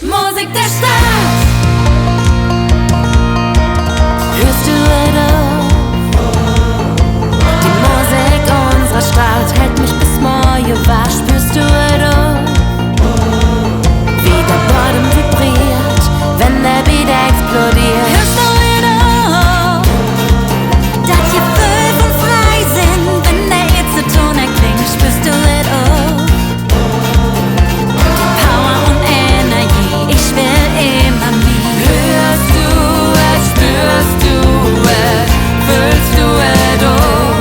Musik der Stadt. Hörst du es auch? Die Musik unserer Stadt hält mich bis morgen wach. Spürst du es auch? Wie der Boden vibriert, wenn der Beat explodiert. Hörst du es auch? Dass hier fünf und frei sind, wenn der E-Ton erklingt. Spürst du es auch? Power und Energie, ich will immer mehr. Hörst du es, spürst du es, fühlst du es auch?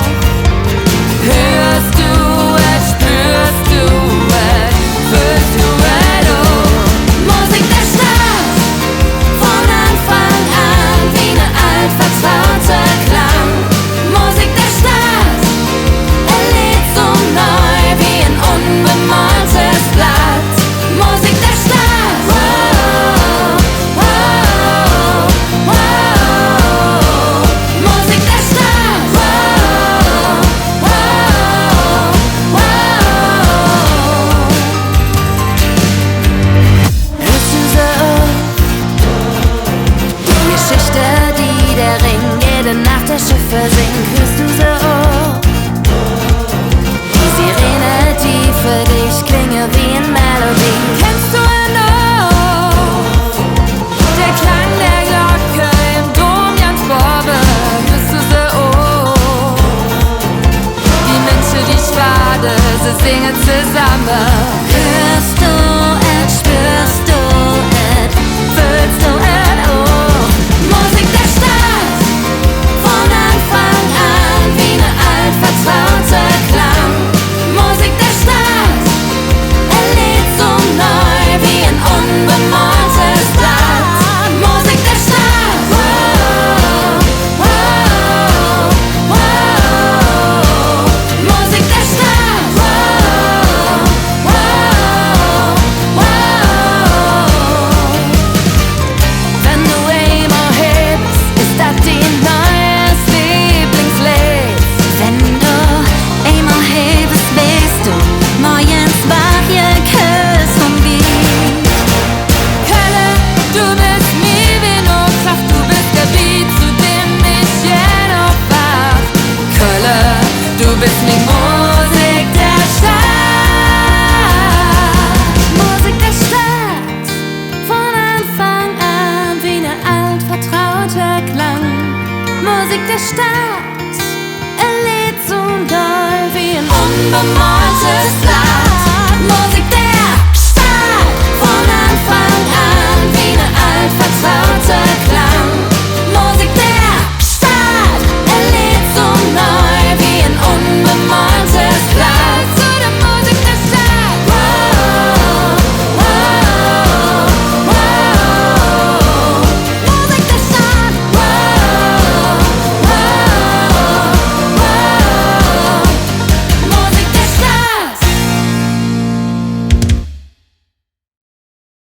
Hörst du es, spürst du es, fühlst du es auch? Musik der Stadt, von Anfang an wie ne altvertrauter Klang. Musik der Stadt, erlebt so neu wie ein unbemaltes Blatt. Musik der Stadt, wow, wow, wow. Musik der Stadt, wow, wow, wow. Hörst du so? Die Geschichte, die der Ring jede Nacht der Schiffe singt. Hörst du so? Die Sirene, die für dich klinge wie ein Melodie. Kennst du ihn noch? Der Klang der Glocke im Dom Jans Borbe. Hörst du so? Die Menschen, die Schwade, sie singen zusammen. Hörst du es, spürst du es, fühlst du es auch? Musik der Stadt, von Anfang an wie ne altvertraute Klang. Musik der Stadt, erlebt so neu wie ein unbemaltes Blatt. Musik der Stadt, wow, wow, wow. Musik der Stadt, wow, wow, wow. Wenn du einmal hebst, ist das dein neues Lieblingslied. Wenn du einmal hebst, bist du morgens wach, geküsst vom Beat. Kölle, du bist mir wie nur Kraft, du bist der Beat, zu dem ich jedoch wach. Kölle, du bist die Musik der Stadt. Musik der Stadt, von Anfang an wie ne altvertrauter Klang. Musik der Stadt, erlebt so neu wie ein unbemaltes Land.